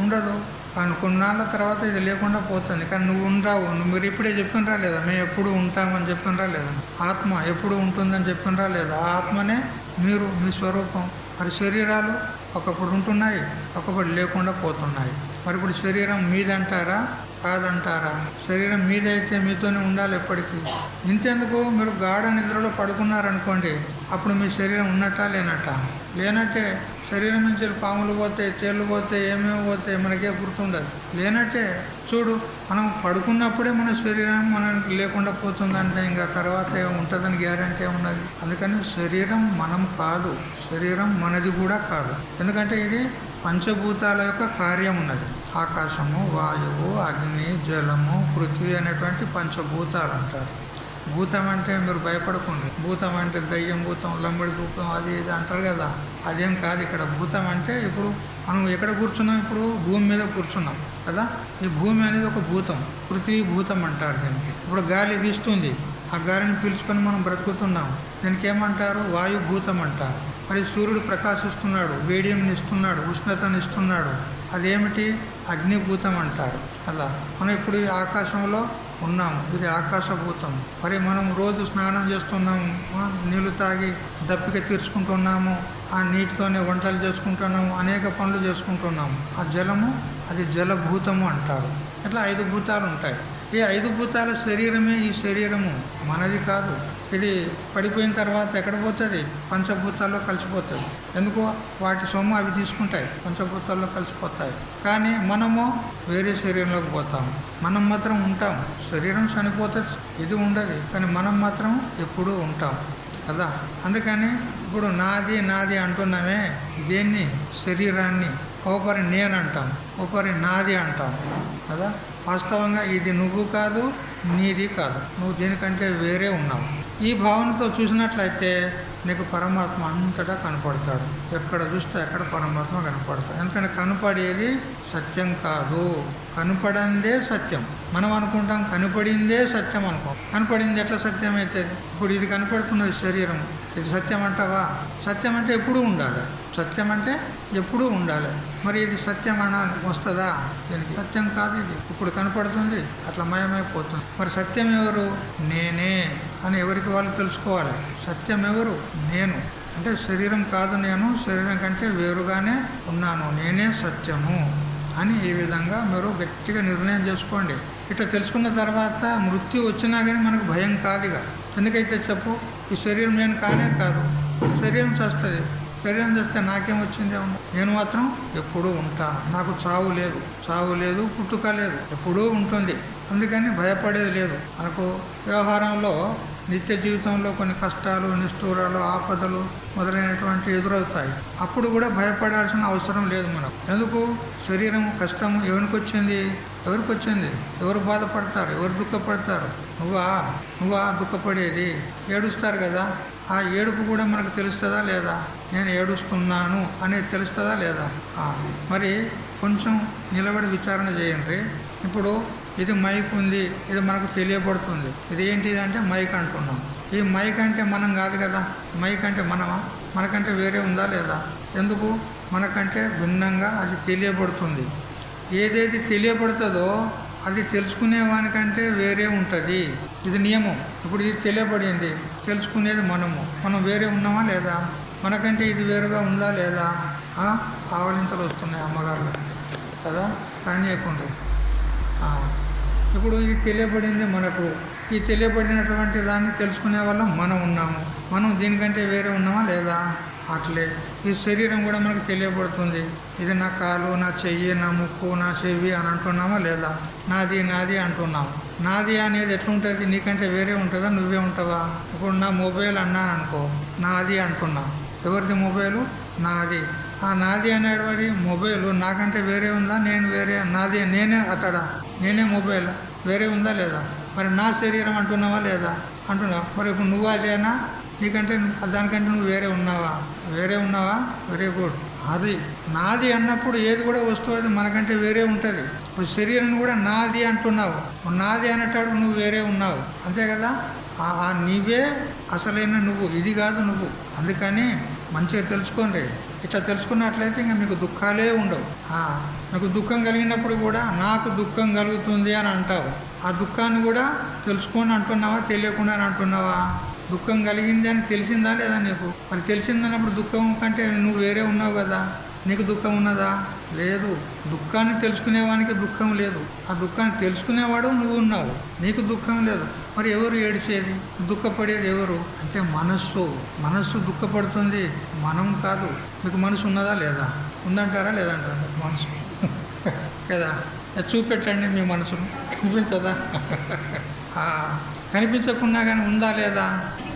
ఉండదు. కానీ కొన్నాళ్ళ తర్వాత ఇది లేకుండా పోతుంది. కానీ నువ్వు ఉండరావు. మీరు ఇప్పుడే చెప్పినరా లేదా? మేము ఎప్పుడు ఉంటామని చెప్పినరా లేదా? ఆత్మ ఎప్పుడు ఉంటుందని చెప్పినరా లేదా? ఆత్మనే మీరు, మీ స్వరూపం. మరి శరీరాలు ఒకప్పుడు ఉంటున్నాయి, ఒకప్పుడు లేకుండా పోతున్నాయి. మరి ఇప్పుడు శరీరం మీదంటారా కాదంటారా? శరీరం మీదైతే మీతోనే ఉండాలి ఎప్పటికీ. ఇంతెందుకు, మీరు గాఢ నిద్రలో పడుకున్నారనుకోండి, అప్పుడు మీ శరీరం ఉన్నట్టా లేనట్టా? లేనట్టే. శరీరం నుంచి పాములు పోతాయి, తేళ్ళు పోతాయి, ఏమేమి పోతాయి, మనకే గుర్తుండదు. లేనట్టే. చూడు, మనం పడుకున్నప్పుడే మన శరీరం మనకి లేకుండా పోతుందంటే ఇంకా తర్వాత ఉంటుందని గ్యారంటీ ఉన్నది. అందుకని శరీరం మనం కాదు, శరీరం మనది కూడా కాదు. ఎందుకంటే ఇది పంచభూతాల యొక్క కార్యం ఉన్నది. ఆకాశము, వాయువు, అగ్ని, జలము, పృథ్వీ అనేటువంటి పంచభూతాలు అంటారు. భూతం అంటే మీరు భయపడకండి. భూతం అంటే దయ్యం భూతం, లంబడి భూతం, అది ఇది అంటారు కదా, అదేం కాదు. ఇక్కడ భూతం అంటే ఇప్పుడు మనం ఎక్కడ కూర్చున్నాం? ఇప్పుడు భూమి మీద కూర్చున్నాం కదా. ఈ భూమి అనేది ఒక భూతం, పృథ్వీ భూతం అంటారు దీనికి. ఇప్పుడు గాలి వీస్తుంది, ఆ గాలిని పీల్చుకొని మనం బ్రతుకుతున్నాం. దీనికి ఏమంటారు? వాయు భూతం అంటారు. మరి సూర్యుడు ప్రకాశిస్తున్నాడు, వేడియంని ఇస్తున్నాడు, ఉష్ణతను ఇస్తున్నాడు, అదేమిటి? అగ్నిభూతం అంటారు. అలా మనం ఇప్పుడు ఈ ఆకాశంలో ఉన్నాము, ఇది ఆకాశభూతం. మరి మనం రోజు స్నానం చేస్తున్నాము, నీళ్లు తాగి దప్పిక తీర్చుకుంటున్నాము, ఆ నీటితోనే వంటలు చేసుకుంటున్నాము, అనేక పనులు చేసుకుంటున్నాము. ఆ జలము, అది జలభూతము అంటారు. ఇట్లా 5 భూతాలు ఉంటాయి. ఈ 5 భూతాల శరీరమే ఈ శరీరము, మనది కాదు. ఇది పడిపోయిన తర్వాత ఎక్కడ పోతుంది? పంచభూతాల్లో కలిసిపోతుంది. ఎందుకు? వాటి సొమ్ము అవి తీసుకుంటాయి, పంచభూతాల్లో కలిసిపోతాయి. కానీ మనము వేరే శరీరంలోకి పోతాము. మనం మాత్రం ఉంటాం. శరీరం చనిపోతుంది, ఇది ఉండదు. కానీ మనం మాత్రం ఎప్పుడూ ఉంటాం కదా. అందుకని ఇప్పుడు నాది నాది అంటున్నామే, దేన్ని? శరీరాన్ని. ఒకరి నేను అంటాం, ఒకరి నాది అంటాం కదా. వాస్తవంగా ఇది నువ్వు కాదు, నీది కాదు. నువ్వు దీనికంటే వేరే ఉన్నావు. ఈ భావనతో చూసినట్లయితే నీకు పరమాత్మ అంతటా కనపడతాడు. ఎక్కడ చూస్తే అక్కడ పరమాత్మ కనపడతాడు. ఎందుకంటే కనపడేది సత్యం కాదు, కనపడందే సత్యం. మనం అనుకుంటాం కనపడిందే సత్యం అనుకో. కనపడింది ఎట్లా సత్యం అవుతుంది? ఇప్పుడు ఇది కనపడుతున్నది శరీరం, ఇది సత్యం అంటావా? సత్యం అంటే ఎప్పుడూ ఉండాలి, సత్యం అంటే ఎప్పుడూ ఉండాలి. మరి ఇది సత్యం అన వస్తుందా? దీనికి సత్యం కాదు. ఇది ఇప్పుడు కనపడుతుంది, అట్లా మయమైపోతుంది. మరి సత్యం ఎవరు? నేనే అని ఎవరికి వాళ్ళు తెలుసుకోవాలి. సత్యం ఎవరు? నేను. అంటే శరీరం కాదు నేను, శరీరం కంటే వేరుగానే ఉన్నాను, నేనే సత్యము అని ఈ విధంగా మీరు గట్టిగా నిర్ణయం చేసుకోండి. ఇట్లా తెలుసుకున్న తర్వాత మృత్యు వచ్చినా కానీ మనకు భయం కాదుగా. ఎందుకైతే చెప్పు, ఈ శరీరం నేను కానే కాదు. శరీరం చేస్తుంది, శరీరం చేస్తే నాకేం వచ్చిందే ఉంది. నేను మాత్రం ఎప్పుడూ ఉంటాను. నాకు చావు లేదు, చావు లేదు, పుట్టుక లేదు, ఎప్పుడూ ఉంటుంది. అందుకని భయపడేది లేదు. మనకు వ్యవహారంలో నిత్య జీవితంలో కొన్ని కష్టాలు, నిష్ఠూరాలు, ఆపదలు మొదలైనటువంటి ఎదురవుతాయి. అప్పుడు కూడా భయపడాల్సిన అవసరం లేదు మనకు. ఎందుకు? శరీరం కష్టము ఎవరికి వచ్చింది? ఎవరికి వచ్చింది? ఎవరు బాధపడతారు? ఎవరు దుఃఖపడతారు? నువ్వా దుఃఖపడేది? ఏడుస్తారు కదా, ఆ ఏడుపు కూడా మనకు తెలుస్తుందా లేదా? నేను ఏడుస్తున్నాను అనేది తెలుస్తుందా లేదా? మరి కొంచెం నిలబడి విచారణ చేయండి. ఇప్పుడు ఇది మైక్ ఉంది, ఇది మనకు తెలియబడుతుంది. ఇది ఏంటిది అంటే మైక్ అంటున్నాం. ఈ మైక్ అంటే మనం కాదు కదా. మైక్ అంటే మనమా? మనకంటే వేరే ఉందా లేదా? ఎందుకు? మనకంటే భిన్నంగా అది తెలియబడుతుంది. ఏదైతే తెలియబడుతుందో అది తెలుసుకునే వానికంటే వేరే ఉంటుంది. ఇది నియమం. ఇప్పుడు ఇది తెలియబడింది, తెలుసుకునేది మనం వేరే ఉన్నామా లేదా? మనకంటే ఇది వేరుగా ఉందా లేదా? ఆవలింతలు వస్తున్నాయి అమ్మగారులు కదా, రానియకుండా. ఇప్పుడు ఇది తెలియబడింది మనకు. ఈ తెలియబడినటువంటి దాన్ని తెలుసుకునే వల్ల మనం ఉన్నాము. మనం దీనికంటే వేరే ఉన్నామా లేదా? అట్లే ఈ శరీరం కూడా మనకు తెలియబడుతుంది. ఇది నా కాలు, నా చెయ్యి, నా ముక్కు, నా చెవి అని అంటున్నామా లేదా? నాది నాది అంటున్నాము. నాది అనేది ఎట్లుంటుంది? నీకంటే వేరే ఉంటుందా? నువ్వే ఉంటావా? ఇప్పుడు నా మొబైల్ అన్నాను అనుకో, నాది అంటున్నా. ఎవరిది మొబైలు? నాది. ఆ నాది అనేవాడి మొబైల్ నాకంటే వేరే ఉందా? నేను వేరే? నాది నేనే అతడా? నేనే మొబైల్ వేరే ఉందా లేదా? మరి నా శరీరం అంటున్నావా లేదా? అంటున్నావు. మరి ఇప్పుడు నువ్వు అదేనా? నీకంటే దానికంటే నువ్వు వేరే ఉన్నావా? వేరే ఉన్నావా? Very good. అది నాది అన్నప్పుడు ఏది కూడా వస్తువు అది మనకంటే వేరే ఉంటుంది. ఇప్పుడు శరీరం కూడా నాది అంటున్నావు. నాది అనేటాడు నువ్వు వేరే ఉన్నావు, అంతే కదా. నీవే అసలైన నువ్వు, ఇది కాదు నువ్వు. అందుకని మంచిగా తెలుసుకోండి. ఇట్లా తెలుసుకున్నట్లయితే ఇంకా మీకు దుఃఖాలే ఉండవు. మీకు దుఃఖం కలిగినప్పుడు కూడా నాకు దుఃఖం కలుగుతుంది అని అంటావు. ఆ దుఃఖాన్ని కూడా తెలుసుకొని అంటున్నావా, తెలియకుండా అంటున్నావా? దుఃఖం కలిగింది అని తెలిసిందా లేదా నీకు? మరి తెలిసిందన్నప్పుడు దుఃఖం కంటే నువ్వు వేరే ఉన్నావు కదా, నీకు దుఃఖం ఉన్నదా? లేదు. దుఃఖాన్ని తెలుసుకునేవానికి దుఃఖం లేదు. ఆ దుఃఖాన్ని తెలుసుకునేవాడు నువ్వు ఉన్నావు, నీకు దుఃఖం లేదు. మరి ఎవరు ఏడిచేది, దుఃఖపడేది ఎవరు అంటే మనస్సు దుఃఖపడుతుంది, మనం కాదు. మీకు మనసు ఉన్నదా లేదా? ఉందంటారా లేదంటారా? మనసు కదా. చూపెట్టండి మీ మనసును. కనిపించదా? కనిపించకుండా కానీ ఉందా లేదా?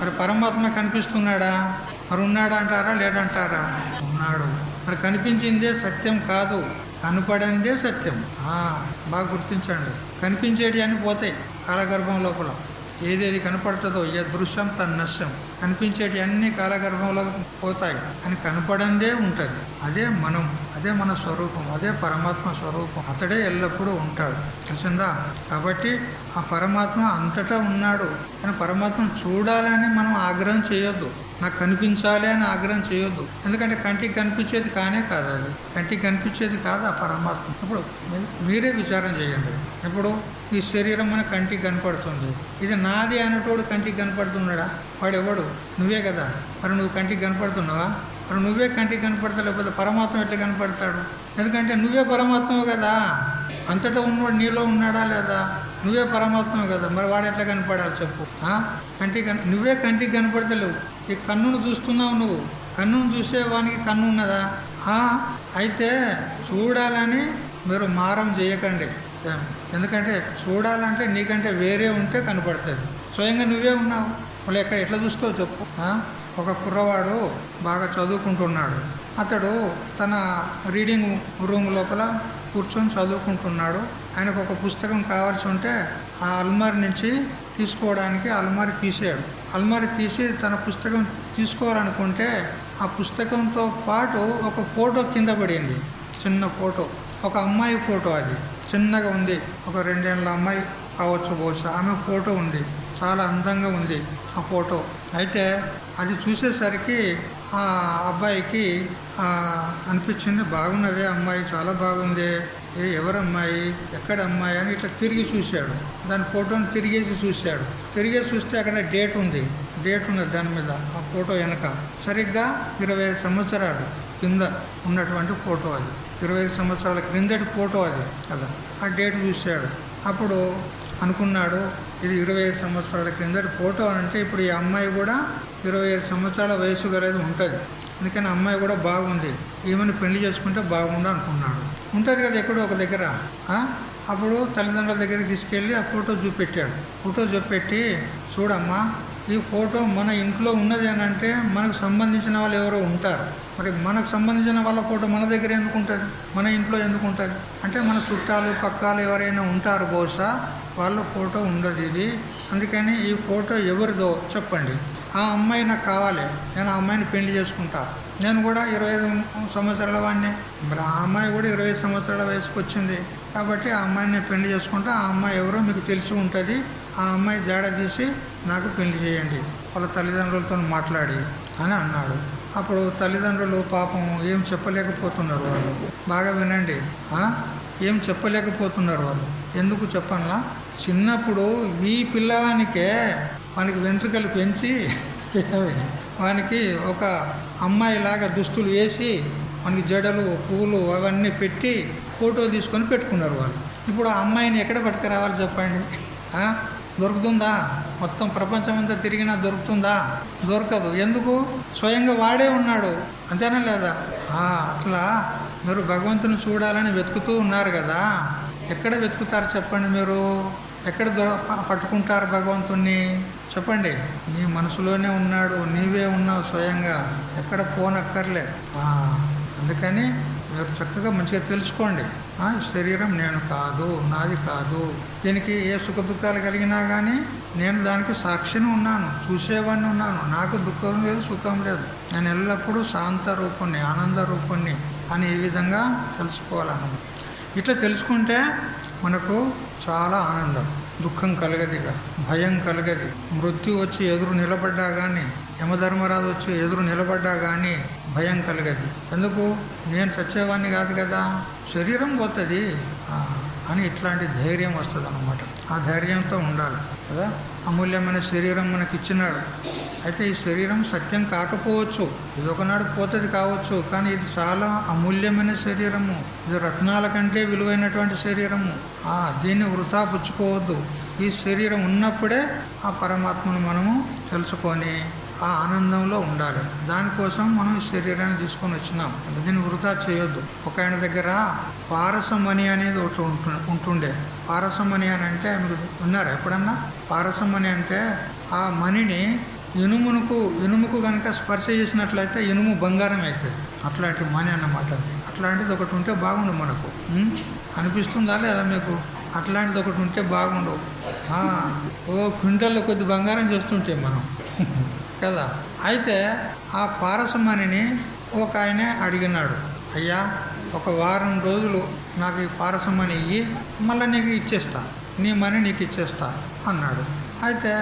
మరి పరమాత్మ కనిపిస్తున్నాడా? మరి ఉన్నాడా అంటారా లేదంటారా? ఉన్నాడు. మరి కనిపించిందే సత్యం కాదు, కనపడిందే సత్యం. బాగా గుర్తించండి. కనిపించేటి అని పోతాయి కాలగర్భం లోపల. ఏదేది కనపడుతుందో దృశ్యం తన్నశ్యం, కనిపించేటి అన్ని కాలగర్భంలో పోతాయి, అని కనపడందే ఉంటుంది. అదే మనం, అదే మన స్వరూపం, అదే పరమాత్మ స్వరూపం. అతడే ఎల్లప్పుడూ ఉంటాడు. తెలిసిందా? కాబట్టి ఆ పరమాత్మ అంతటా ఉన్నాడు. కానీ పరమాత్మను చూడాలని మనం ఆగ్రహం చేయొద్దు, నాకు కనిపించాలి అని ఆగ్రహం చేయొద్దు. ఎందుకంటే కంటికి కనిపించేది కానే కాదు, అది కంటికి కనిపించేది కాదు ఆ పరమాత్మ. ఇప్పుడు మీరే విచారం చేయండి. ఇప్పుడు ఈ శరీరం మన కంటికి కనపడుతుంది, ఇది నాది అనేటోడు కంటికి కనపడుతున్నాడా? వాడు ఎవడు? నువ్వే కదా. మరి నువ్వు కంటికి కనపడుతున్నావా? మరి నువ్వే కంటికి కనపడతా, లేకపోతే పరమాత్మ ఎట్లా కనపడతాడు? ఎందుకంటే నువ్వే పరమాత్మవు కదా. అంతటా ఉన్నవాడు నీలో ఉన్నాడా లేదా? నువ్వే పరమాత్మవు కదా. మరి వాడు ఎట్లా కనపడాలి చెప్పు? నువ్వే కంటికి కనపడతలేవు. ఈ కన్నును చూస్తున్నావు నువ్వు, కన్నును చూసే వానికి కన్ను ఉన్నదా? అయితే చూడాలని మీరు మారం చేయకండి. ఎందుకంటే చూడాలంటే నీకంటే వేరే ఉంటే కనపడుతుంది. స్వయంగా నువ్వే ఉన్నావు, వాళ్ళు ఎట్లా చూస్తావు చెప్పు? ఒక కుర్రవాడు బాగా చదువుకుంటున్నాడు. అతడు తన రీడింగ్ రూమ్ లోపల కూర్చొని చదువుకుంటున్నాడు. ఆయనకు ఒక పుస్తకం కావాల్సి ఉంటే ఆ అల్మారి నుంచి తీసుకోవడానికి అల్మారి తీసాడు. అల్మారి తీసి తన పుస్తకం తీసుకోవాలనుకుంటే ఆ పుస్తకంతో పాటు ఒక ఫోటో కింద పడింది, చిన్న ఫోటో. ఒక అమ్మాయి ఫోటో, అది చిన్నగా ఉంది, ఒక 2 ఏళ్ళ అమ్మాయి కావచ్చు బహుశా. ఆమె ఫోటో ఉంది, చాలా అందంగా ఉంది ఆ ఫోటో. అయితే అది చూసేసరికి ఆ అబ్బాయికి అనిపించింది, బాగున్నదే అమ్మాయి, చాలా బాగుంది, ఎవరమ్మాయి, ఎక్కడ అమ్మాయి అని ఇట్లా తిరిగి చూశాడు. దాని ఫోటోని తిరిగేసి చూశాడు. తిరిగేసి చూస్తే అక్కడ డేట్ ఉంది దాని మీద, ఆ ఫోటో వెనక. సరిగ్గా 25 సంవత్సరాలు కింద ఉన్నటువంటి ఫోటో అది. 25 సంవత్సరాల క్రిందటి ఫోటో అది కదా. ఆ డేట్ చూశాడు. అప్పుడు అనుకున్నాడు, ఇది 25 సంవత్సరాల క్రిందటి ఫోటో అంటే ఇప్పుడు ఈ అమ్మాయి కూడా 25 సంవత్సరాల వయసు గలది ఉంటుంది. అందుకని అమ్మాయి కూడా బాగుంది, ఈమెను పెళ్లి చేసుకుంటే బాగుండు అనుకున్నాడు. ఉంటుంది కదా ఎక్కడో ఒక దగ్గర. అప్పుడు తల్లిదండ్రుల దగ్గరికి తీసుకెళ్ళి ఆ ఫోటో చూపెట్టాడు. ఫోటో చూపెట్టి, చూడమ్మా, ఈ ఫోటో మన ఇంట్లో ఉన్నది అని అంటే మనకు సంబంధించిన వాళ్ళు ఎవరో ఉంటారు. మరి మనకు సంబంధించిన వాళ్ళ ఫోటో మన దగ్గర ఎందుకు ఉంటుంది, మన ఇంట్లో ఎందుకు ఉంటుంది అంటే మన చుట్టాలు పక్కాలు ఎవరైనా ఉంటారు బహుశా, వాళ్ళ ఫోటో ఉండదు ఇది. అందుకని ఈ ఫోటో ఎవరిదో చెప్పండి, ఆ అమ్మాయి నాకు కావాలి, నేను ఆ అమ్మాయిని పెళ్లి చేసుకుంటా. నేను కూడా 25 సంవత్సరాల వాడిని, మరి ఆ అమ్మాయి కూడా 25 సంవత్సరాల వయసుకు వచ్చింది కాబట్టి ఆ అమ్మాయిని నేను పెళ్లి చేసుకుంటా. ఆ అమ్మాయి ఎవరో మీకు తెలిసి ఉంటుంది, ఆ అమ్మాయి జాడ తీసి నాకు పెళ్లి చేయండి వాళ్ళ తల్లిదండ్రులతో మాట్లాడి అని అన్నాడు. అప్పుడు తల్లిదండ్రులు పాపం ఏం చెప్పలేకపోతున్నారు వాళ్ళు. బాగా వినండి, ఏం చెప్పలేకపోతున్నారు వాళ్ళు. ఎందుకు చెప్పనులా, చిన్నప్పుడు ఈ పిల్లవానికే వానికి వెంట్రుకలు పెంచి వానికి ఒక అమ్మాయిలాగా దుస్తులు వేసి మనకి జడలు పువ్వులు అవన్నీ పెట్టి ఫోటో తీసుకొని పెట్టుకున్నారు వాళ్ళు. ఇప్పుడు ఆ అమ్మాయిని ఎక్కడ పట్టుకురావాలి చెప్పండి? దొరుకుతుందా? మొత్తం ప్రపంచం అంతా తిరిగినా దొరుకుతుందా? దొరకదు. ఎందుకు? స్వయంగా వాడే ఉన్నాడు, అంతేనా లేదా? అట్లా మీరు భగవంతుని చూడాలని వెతుకుతూ ఉన్నారు కదా, ఎక్కడ వెతుకుతారు చెప్పండి? మీరు ఎక్కడ పట్టుకుంటారు భగవంతుణ్ణి చెప్పండి? నీ మనసులోనే ఉన్నాడు, నీవే ఉన్నావు స్వయంగా, ఎక్కడ పోనక్కర్లే. అందుకని మీరు చక్కగా మంచిగా తెలుసుకోండి, శరీరం నేను కాదు, నాది కాదు. దీనికి ఏ సుఖ దుఃఖాలు కలిగినా కానీ నేను దానికి సాక్షిని ఉన్నాను, చూసేవాడిని ఉన్నాను. నాకు దుఃఖం లేదు, సుఖం లేదు. నేను ఎల్లప్పుడూ శాంత రూపుణ్ణి, ఆనంద రూపుణ్ణి అని ఈ విధంగా తెలుసుకోవాలన్నమాట. ఇట్లా తెలుసుకుంటే మనకు చాలా ఆనందం. దుఃఖం కలగదిగా, భయం కలగది. మృత్యు వచ్చి ఎదురు నిలబడ్డా కానీ, యమధర్మరాజు వచ్చి ఎదురు నిలబడ్డా కానీ భయం కలగది. ఎందుకు? నేను చచ్చేవాడిని కాదు కదా, శరీరం పోతుంది అని ఇట్లాంటి ధైర్యం వస్తుంది అన్నమాట. ఆ ధైర్యంతో ఉండాలి కదా. అమూల్యమైన శరీరం మనకి ఇచ్చినాడు. అయితే ఈ శరీరం సత్యం కాకపోవచ్చు, ఇది ఒకనాడు పోతుంది కావచ్చు, కానీ ఇది చాలా అమూల్యమైన శరీరము. ఇది రత్నాల కంటే విలువైనటువంటి శరీరము. దీన్ని వృథా పుచ్చుకోవద్దు. ఈ శరీరం ఉన్నప్పుడే ఆ పరమాత్మను మనము తెలుసుకొని ఆ ఆనందంలో ఉండాలి. దానికోసం మనం ఈ శరీరాన్ని తీసుకొని వచ్చినాం. దీన్ని వృధా చేయొద్దు. ఒక ఆయన దగ్గర పారసమణి అనేది ఒకటి ఉంటుండే. పారసమణి అని అంటే మీరు విన్నారా ఎప్పుడన్నా? పారసమణి అంటే ఆ మణిని ఇనుముకు కనుక స్పర్శ చేసినట్లయితే ఇనుము బంగారం అవుతుంది. అట్లాంటి మణి అన్నమాట. అట్లాంటిది ఒకటి ఉంటే బాగుండు మనకు. అనిపిస్తుందా లేదా మీకు? అట్లాంటిది ఒకటి ఉంటే బాగుండు. క్వింటల్లో కొద్ది బంగారం చేస్తుంటే మనం కదా. అయితే ఆ పారసమణిని ఒక ఆయనే అడిగినాడు, అయ్యా ఒక వారం రోజులు నాకు ఈ పారసమణి ఇయ్యి, మళ్ళీ నీకు ఇచ్చేస్తా, నీ మనీ నీకు ఇచ్చేస్తా అన్నాడు. అయితే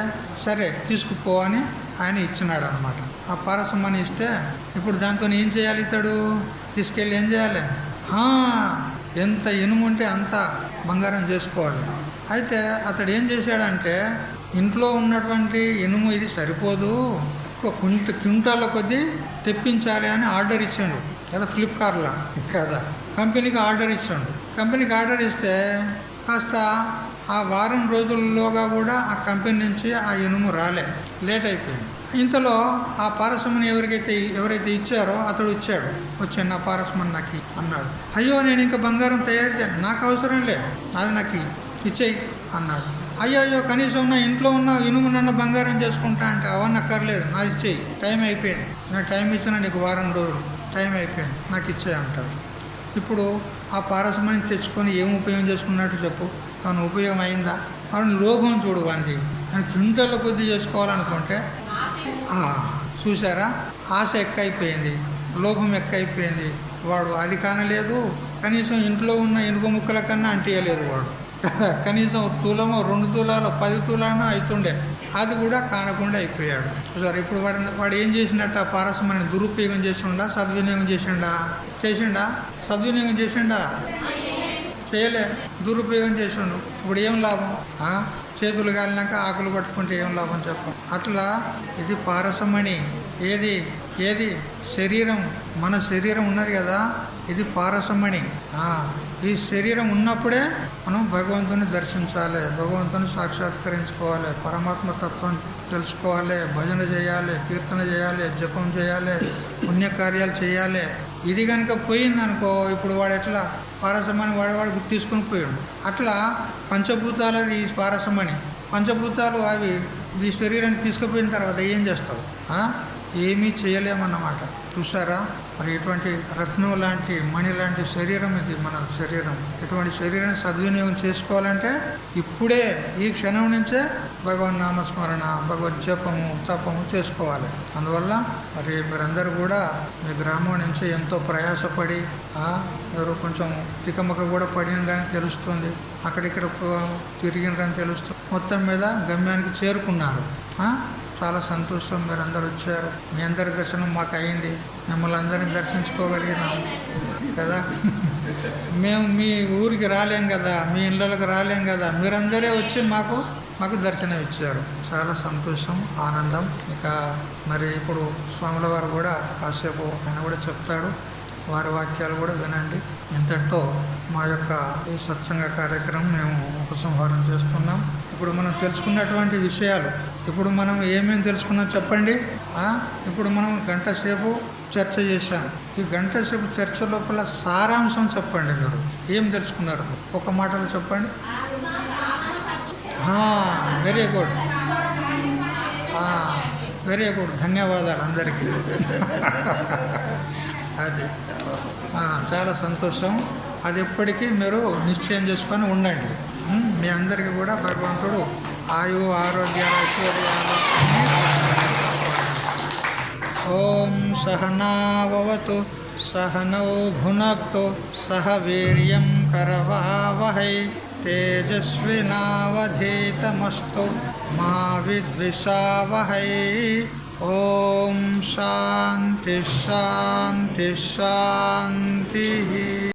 సరే తీసుకుపో అని ఆయన ఇచ్చినాడు అనమాట. ఆ పారసమణి ఇస్తే ఇప్పుడు దాంతో ఏం చేయాలి? ఇతడు తీసుకెళ్ళి ఏం చేయాలి? ఎంత ఇనుము ఉంటే అంత బంగారం చేసుకోవాలి. అయితే అతడు ఏం చేశాడంటే, ఇంట్లో ఉన్నటువంటి ఇనుము ఇది సరిపోదు, ఎక్కువ క్వింటాల కొద్దీ తెప్పించాలి అని ఆర్డర్ ఇచ్చాడు కదా. ఫ్లిప్కార్ట్లో కదా కంపెనీకి ఆర్డర్ ఇచ్చాడు. కంపెనీకి ఆర్డర్ ఇస్తే కాస్త ఆ వారం రోజుల్లోగా కూడా ఆ కంపెనీ నుంచి ఆ ఇనుము రాలే, లేట్ అయిపోయింది. ఇంతలో ఆ పారసమణి ఎవరైతే ఇచ్చారో అతడు ఇచ్చాడు. వచ్చాడు, నా పారసమణి నాకు అన్నాడు. అయ్యో నేను ఇంకా బంగారం తయారు చేయను, నాకు అవసరం లే, అది నాకు ఇచ్చేయి అన్నాడు. అయ్యో కనీసం నా ఇంట్లో ఉన్న ఇనుము నన్ను బంగారం చేసుకుంటా అంటే అవన్నీ అక్కర్లేదు, నాకు ఇచ్చేయి, టైం అయిపోయింది, నేను టైం ఇచ్చినా నీకు వారం రోజులు టైం అయిపోయింది, నాకు ఇచ్చేయి అంటాడు. ఇప్పుడు ఆ పారసమణిని తెచ్చుకొని ఏం ఉపయోగం చేసుకున్నట్టు చెప్పు? తను ఉపయోగం అయిందా? వాడిని లోభం చూడు, వాంది అని క్వింటల కొద్దీ చేసుకోవాలనుకుంటే చూసారా, ఆశ ఎక్కువైపోయింది, లోభం ఎక్కువైపోయింది. వాడు అది కానలేదు, కనీసం ఇంట్లో ఉన్న ఇనుప ముక్కల కన్నా అంటియలేదు వాడు. కనీసం తులమో 2 తులాలు 10 తులానో అవుతుండే, అది కూడా కానకుండా అయిపోయాడు. సరే ఇప్పుడు వాడు ఏం చేసినట్టు? ఆ పారసమణిని దురుపయోగం చేసిండా, సద్వినియోగం చేసిండా? సద్వినియోగం చేసిండా? చేయలే, దురుపయోగం చేసిండు. ఇప్పుడు ఏం లాభం? చేతులు కాలినాక ఆకులు పట్టుకుంటే ఏం లాభం చెప్పం. అట్లా ఇది పారసమణి. ఏది శరీరం, మన శరీరం ఉన్నది కదా, ఇది పారసమణి. ఈ శరీరం ఉన్నప్పుడే మనం భగవంతుని దర్శించాలి, భగవంతుని సాక్షాత్కరించుకోవాలి, పరమాత్మ తత్వం తెలుసుకోవాలి, భజన చేయాలి, కీర్తన చేయాలి, జపం చేయాలి, పుణ్యకార్యాలు చేయాలి. ఇది కనుక పోయిందనుకో, ఇప్పుడు వాడు ఎట్లా పారసమణి వాడు తీసుకుని పోయాడు. అట్లా పంచభూతాలది ఈ పారసమణి. పంచభూతాలు అవి ఈ శరీరాన్ని తీసుకుపోయిన తర్వాత ఏం చేస్తావు? ఏమీ చేయలేమన్నమాట. చూసారా, మరి ఇటువంటి రత్నం లాంటి మణి లాంటి శరీరం ఇది మన శరీరం. ఇటువంటి శరీరాన్ని సద్వినియోగం చేసుకోవాలంటే ఇప్పుడే ఈ క్షణం నుంచే భగవన్ నామస్మరణ, భగవద్ జపము, తపము చేసుకోవాలి. అందువల్ల మరి మీరందరూ కూడా మీ గ్రామం నుంచి ఎంతో ప్రయాసపడి మీరు కొంచెం తికమక కూడా పడినని తెలుస్తుంది, అక్కడిక్కడ తిరిగినని తెలుస్తుంది, మొత్తం మీద గమ్యానికి చేరుకున్నారు. చాలా సంతోషం, మీరు అందరు వచ్చారు. మీ అందరి దర్శనం మాకు అయింది, మిమ్మల్ని అందరినీ దర్శించుకోగలిగినాం కదా. మేము మీ ఊరికి రాలేం కదా, మీ ఇళ్ళకి రాలేం కదా, మీరందరే వచ్చి మాకు దర్శనం ఇచ్చారు. చాలా సంతోషం, ఆనందం. ఇక మరి ఇప్పుడు స్వాముల వారు కూడా కాసేపు ఆయన కూడా చెప్తాడు, వారి వాక్యాలు కూడా వినండి. ఇంతటితో మా యొక్క ఈ సత్సంగ కార్యక్రమం మేము ఉపసంహారం చేస్తున్నాం. ఇప్పుడు మనం తెలుసుకున్నటువంటి విషయాలు, ఇప్పుడు మనం ఏమేమి తెలుసుకున్నాం చెప్పండి. ఇప్పుడు మనం గంట సేపు చర్చ చేశాం. ఈ గంట సేపు చర్చ లోపల సారాంశం చెప్పండి. మీరు ఏం తెలుసుకున్నారు? ఒక మాటలో చెప్పండి. వెరీ గుడ్, వెరీ గుడ్, ధన్యవాదాలు అందరికీ. అది చాలా సంతోషం. అది ఎప్పటికీ మీరు నిశ్చయం చేసుకొని ఉండండి. మీ అందరికీ కూడా భగవంతుడు ఆయు ఆరోగ్యాలు ఐశ్వర్యాలు. ఓం సహనావతు సహనౌ భునక్తు సహ వీర్యం కరవావహై తేజస్వినావధీతమస్తు మా విద్విషావహై. ఓం శాంతి శాంతి శాంతి.